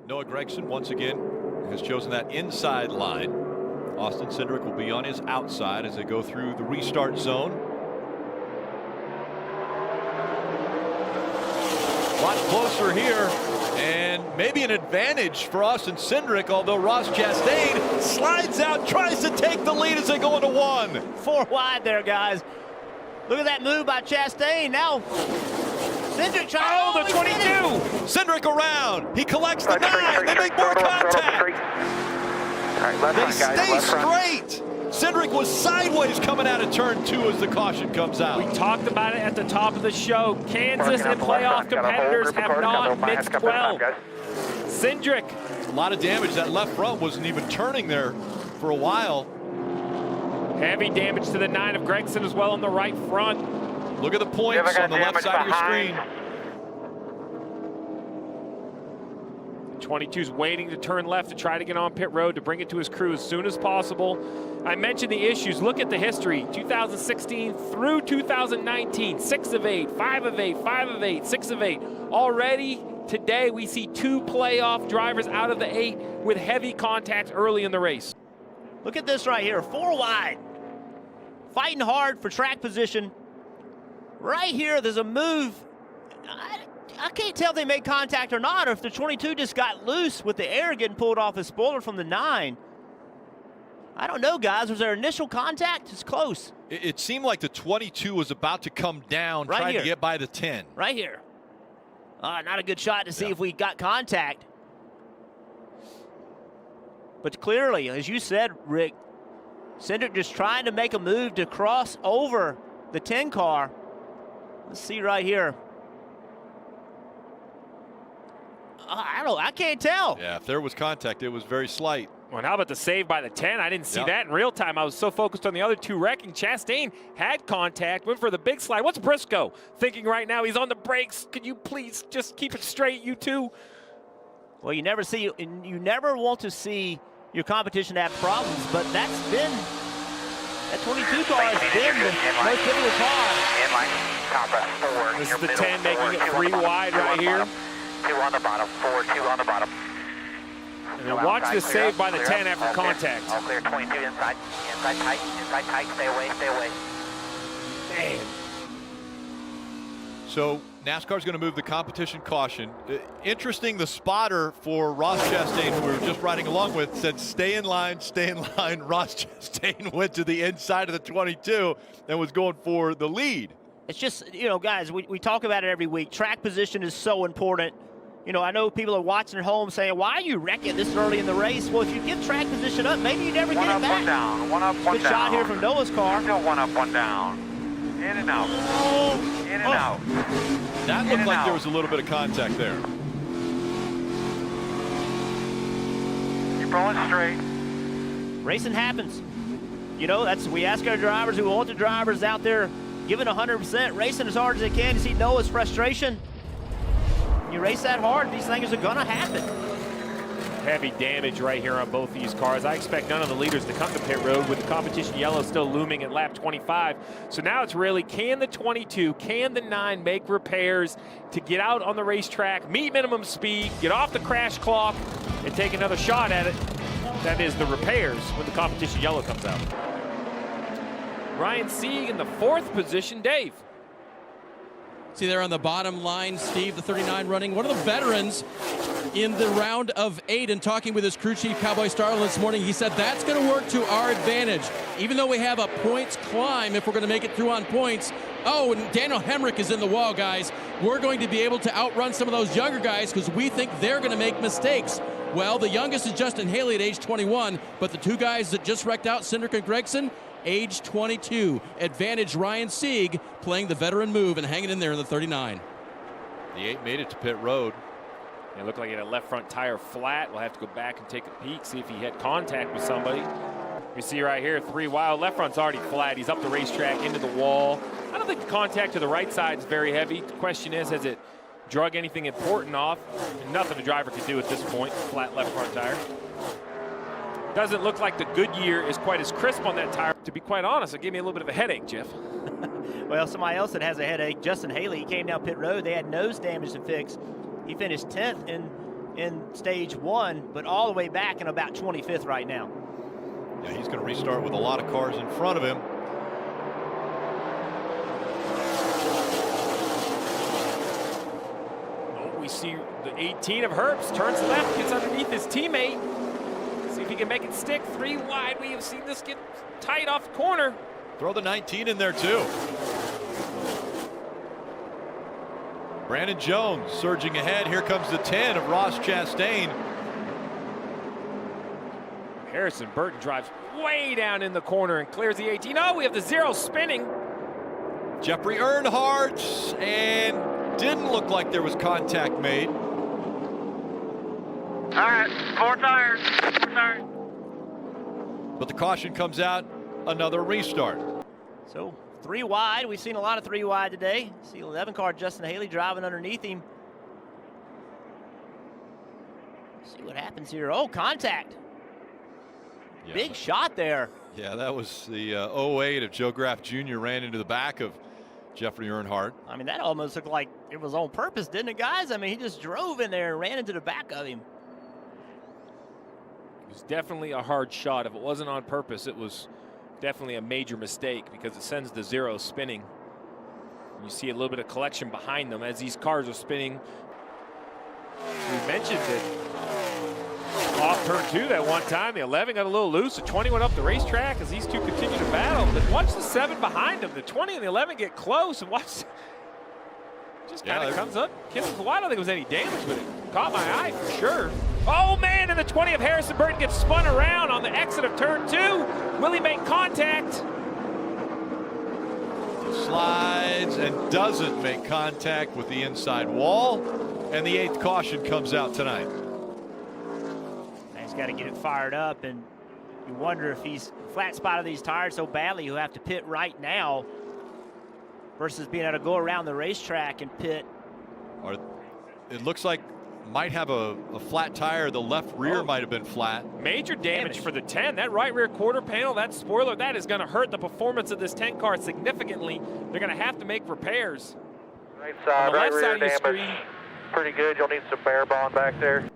Noah Gragson once again has chosen that inside line. Austin Cindric will be on his outside as they go through the restart zone. A lot closer here, and maybe an advantage for Austin Cindric, although Ross Chastain slides out, tries to take the lead as they go into one. 4 wide there, guys. Look at that move by Chastain. Now, Cindric trying. Oh, the 22. Cindric around. He collects the 9. They make more contact. They stay straight. Cindric was sideways coming out of turn 2 as the caution comes out. We talked about it at the top of the show. Kansas and playoff competitors have not mixed well. Cindric. A lot of damage. That left front wasn't even turning there for a while. Heavy damage to the 9 of Gragson as well on the right front. Look at the points on the left side of your screen. 22's waiting to turn left to try to get on pit road to bring it to his crew as soon as possible. I mentioned the issues. Look at the history. 2016 through 2019, 6 of 8, 5 of 8, 5 of 8, 6 of 8. Already today we see 2 playoff drivers out of the 8 with heavy contact early in the race. Look at this right here, 4 wide. Fighting hard for track position. Right here, there's a move. I can't tell if they made contact or not, or if the 22 just got loose with the air getting pulled off his spoiler from the 9. I don't know, guys. Was there initial contact? It's close. It seemed like the 22 was about to come down, right trying here. to get by the 10. Right here. Not a good shot to see if we got contact. But clearly, as you said, Rick, Cindric just trying to make a move to cross over the 10 car. Let's see right here. I can't tell. Yeah, if there was contact, it was very slight. Well, how about the save by the 10? I didn't see that in real time. I was so focused on the other 2 wrecking. Chastain had contact, went for the big slide. What's Briscoe thinking right now? He's on the brakes. Could you please just keep it straight, you two? Well, you never want to see your competition have problems, but that's been, that 22 car has been the most difficult car. This is the 10 making it 3 wide right here. 2 on the bottom, 4, 2 on the bottom. And then watch this save by the 10 after contact. All clear, 22 inside. Inside tight, stay away, stay away. Man. So NASCAR's going to move the competition caution. Interesting, the spotter for Ross Chastain, who we were just riding along with, said stay in line, stay in line. Ross Chastain went to the inside of the 22 and was going for the lead. It's just, guys, we talk about it every week. Track position is so important. I know people are watching at home saying, why are you wrecking this early in the race? Well, if you give track position up, maybe you never get it back. 1 up, 1 down, 1 up, 1 down. Good shot here from Noah's car. Still 1 up, 1 down. In and out. In and out. That looked like there was a little bit of contact there. Keep rolling straight. Racing happens. We ask our drivers, we want the drivers out there giving 100%, racing as hard as they can. You see Noah's frustration. You race that hard, these things are going to happen. Heavy damage right here on both these cars. I expect none of the leaders to come to pit road with the competition yellow still looming at lap 25. So now it's really, can the 22, can the 9 make repairs to get out on the racetrack, meet minimum speed, get off the crash clock, and take another shot at it? That is the repairs when the competition yellow comes out. Ryan Sieg in the 4th position. Dave. See there on the bottom line, Steve, the 39 running, one of the veterans in the round of 8, and talking with his crew chief, Cowboy Starland, this morning, he said that's going to work to our advantage. Even though we have a points climb, if we're going to make it through on points. Oh, and Daniel Hemrick is in the wall, guys. We're going to be able to outrun some of those younger guys because we think they're going to make mistakes. Well, the youngest is Justin Haley at age 21, but the 2 guys that just wrecked out, Cindric and Gragson, age 22. Advantage Ryan Sieg playing the veteran move and hanging in there in the 39. The 8 made it to pit road. It looked like he had a left front tire flat. We'll have to go back and take a peek, see if he had contact with somebody. You see right here, 3 wild. Left front's already flat. He's up the racetrack into the wall. I don't think the contact to the right side is very heavy. The question is, has it drug anything important off? And nothing the driver could do at this point. Flat left front tire. Doesn't look like the Goodyear is quite as crisp on that tire. To be quite honest, it gave me a little bit of a headache, Jeff. Well, somebody else that has a headache, Justin Haley, he came down pit road. They had nose damage to fix. He finished 10th in in stage 1, but all the way back in about 25th right now. Yeah, he's going to restart with a lot of cars in front of him. Oh, we see the 18 of Herbst turns left, gets underneath his teammate. See if he can make it stick. 3 wide. We have seen this get tight off the corner. Throw the 19 in there too. Brandon Jones surging ahead. Here comes the 10 of Ross Chastain. Harrison Burton drives way down in the corner and clears the 18. Oh, we have the 0 spinning. Jeffrey Earnhardt, and didn't look like there was contact made. All right, 4 tires, 4 tires. But the caution comes out, another restart. So 3 wide. We've seen a lot of 3 wide today. See 11 car Justin Haley driving underneath him. See what happens here. Oh, contact. Yeah, Big shot there. Yeah, that was the 08 of Joe Graff Jr. ran into the back of Jeffrey Earnhardt. I mean, that almost looked like it was on purpose, didn't it, guys? I mean, he just drove in there and ran into the back of him. It was definitely a hard shot. If it wasn't on purpose, it was definitely a major mistake because it sends the 0 spinning. You see a little bit of collection behind them as these cars are spinning. We mentioned it off turn 2 that one time. The 11 got a little loose. The 20 went up the racetrack as these two continue to battle. But watch the 7 behind them. The 20 and the 11 get close, and watch. Just kind of comes up, kisses the wide. I don't think it was any damage, but it caught my eye for sure. Oh man, and the 20 of Harrison Burton gets spun around on the exit of turn 2. Will he make contact? Slides and doesn't make contact with the inside wall, and the 8th caution comes out tonight. He's got to get it fired up, and you wonder if he's flat spotted these tires so badly he'll have to pit right now versus being able to go around the racetrack and pit. Or it looks like might have a flat tire. The left rear might have been flat. Major damage for the 10. That right rear quarter panel, that spoiler, that is going to hurt the performance of this 10 car significantly. They're going to have to make repairs. Right side, right rear damage. Screen. Pretty good. You'll need some bare bond back there.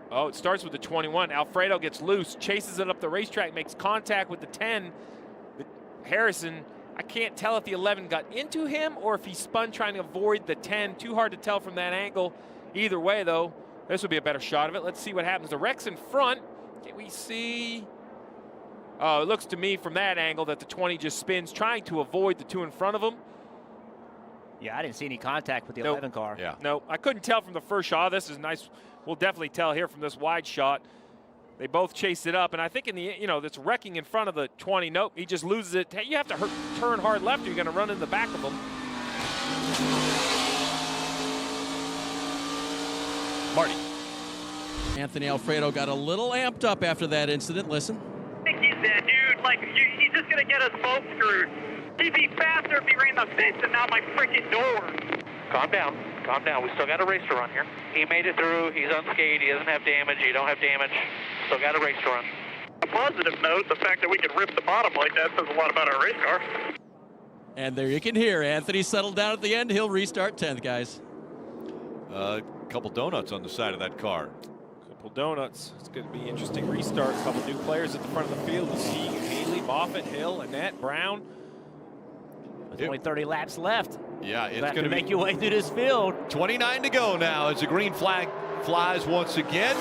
Oh, it starts with the 21. Alfredo gets loose, chases it up the racetrack, makes contact with the 10. Harrison, I can't tell if the 11 got into him or if he spun trying to avoid the 10. Too hard to tell from that angle. Either way, though, this would be a better shot of it. Let's see what happens. The wreck's in front. Can we see? Oh, it looks to me from that angle that the 20 just spins, trying to avoid the 2 in front of him. Yeah, I didn't see any contact with the 11 car. Yeah. No, I couldn't tell from the first shot. This is nice. We'll definitely tell here from this wide shot. They both chased it up, and I think in the, that's wrecking in front of the 20. Nope, he just loses it. You have to turn hard left or you're going to run in the back of him. Marty. Anthony Alfredo got a little amped up after that incident. Listen. I think he's dead, dude. Like, he's just going to get us both screwed. He'd be faster if he ran the fence and not my freaking door. Calm down. Calm down. We still got a race to run here. He made it through. He's unscathed. He doesn't have damage. You don't have damage. Still got a race to run. A positive note, the fact that we can rip the bottom like that says a lot about our race car. And there you can hear Anthony settled down at the end. He'll restart 10th, guys. A couple donuts on the side of that car. Couple donuts. It's going to be interesting restart. A couple new players at the front of the field. We'll see Haley, Moffett, Hill, Annette, Brown. With only 30 laps left. Yeah, it's going to to make your way through this field. 29 to go now as the green flag flies once again.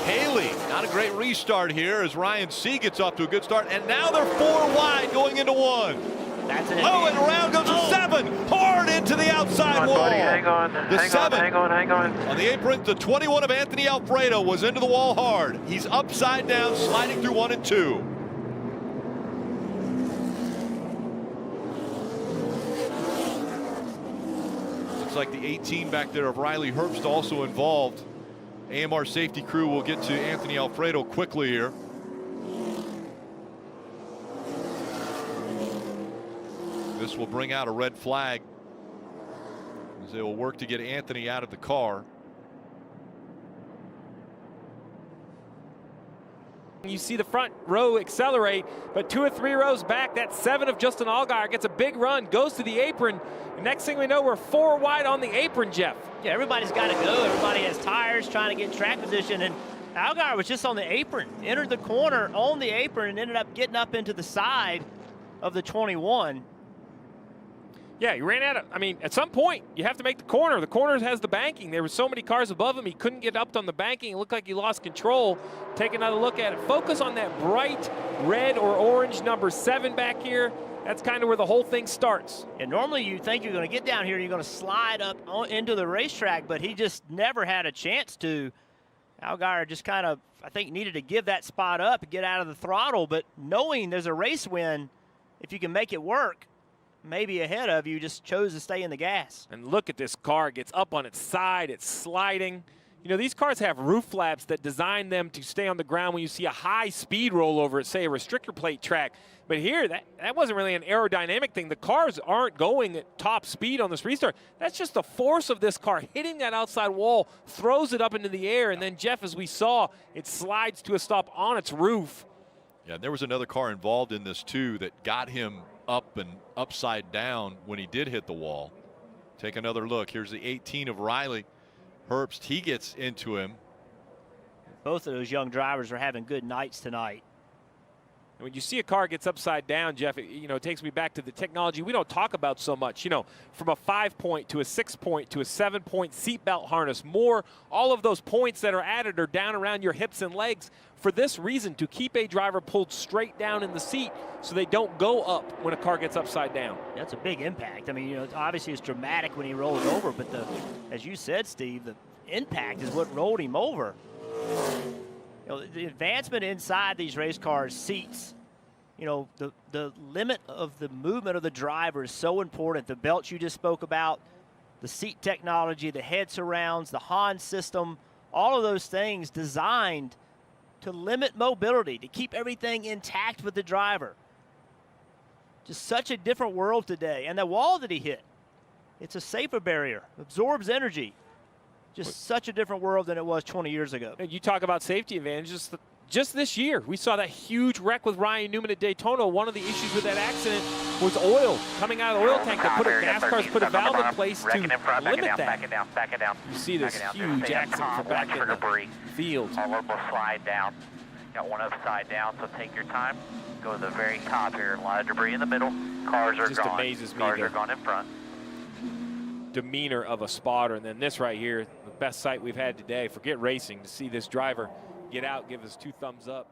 Haley, not a great restart here as Ryan C gets off to a good start, and now they're 4 wide going into 1. That's an and around goes the 7, hard into the outside wall. Buddy, hang on. The hang 7 on, hang on. on the apron. The 21 of Anthony Alfredo was into the wall hard. He's upside down, sliding through 1 and 2. Like the 18 back there of Riley Herbst also involved. AMR safety crew will get to Anthony Alfredo quickly here. This will bring out a red flag as they will work to get Anthony out of the car. You see the front row accelerate, but 2 or 3 rows back, that 7 of Justin Allgaier gets a big run, goes to the apron. The next thing we know, we're 4 wide on the apron, Jeff. Yeah, everybody's got to go. Everybody has tires trying to get track position, and Allgaier was just on the apron, entered the corner on the apron, and ended up getting up into the side of the 21. Yeah, he ran out of, I mean, at some point, you have to make the corner. The corner has the banking. There were so many cars above him, he couldn't get up on the banking. It looked like he lost control. Take another look at it. Focus on that bright red or orange number 7 back here. That's kind of where the whole thing starts. And normally you think you're going to get down here and you're going to slide up into the racetrack, but he just never had a chance to. Allgaier just kind of, I think, needed to give that spot up and get out of the throttle, but knowing there's a race win, if you can make it work, maybe ahead of you, just chose to stay in the gas. And look at this car. It gets up on its side. It's sliding. You know, these cars have roof flaps that design them to stay on the ground when you see a high speed rollover at, say, a restrictor plate track. But here, that wasn't really an aerodynamic thing. The cars aren't going at top speed on this restart. That's just the force of this car hitting that outside wall, throws it up into the air, and then, Jeff, as we saw, it slides to a stop on its roof. Yeah, there was another car involved in this, too, that got him up and upside down when he did hit the wall. Take another look. Here's the 18 of Riley Herbst. He gets into him. Both of those young drivers are having good nights tonight. And when you see a car gets upside down, Jeff, it takes me back to the technology we don't talk about so much. You know, from a 5-point to a 6-point to a 7-point seatbelt harness, all of those points that are added are down around your hips and legs for this reason, to keep a driver pulled straight down in the seat so they don't go up when a car gets upside down. That's a big impact. I mean, obviously it's dramatic when he rolls over, but as you said, Steve, the impact is what rolled him over. The advancement inside these race cars seats, the limit of the movement of the driver is so important. The belts you just spoke about, the seat technology, the head surrounds, the Hans system, all of those things designed to limit mobility, to keep everything intact with the driver. Just such a different world today. And the wall that he hit, it's a safer barrier, absorbs energy. Just such a different world than it was 20 years ago. You talk about safety advantages. Just this year, we saw that huge wreck with Ryan Newman at Daytona. One of the issues with that accident was oil coming out of the oil tank. NASCAR's put a valve in place to limit that. Back it down. You see this huge accident from back in the field. All over will slide down. Got one upside down, so take your time. Go to the very top here. A lot of debris in the middle. Cars are Just gone. amazes me. Cars are gone in front. Demeanor of a spotter. And then this right here, the best sight we've had today. Forget racing, to see this driver get out, give us 2 thumbs up.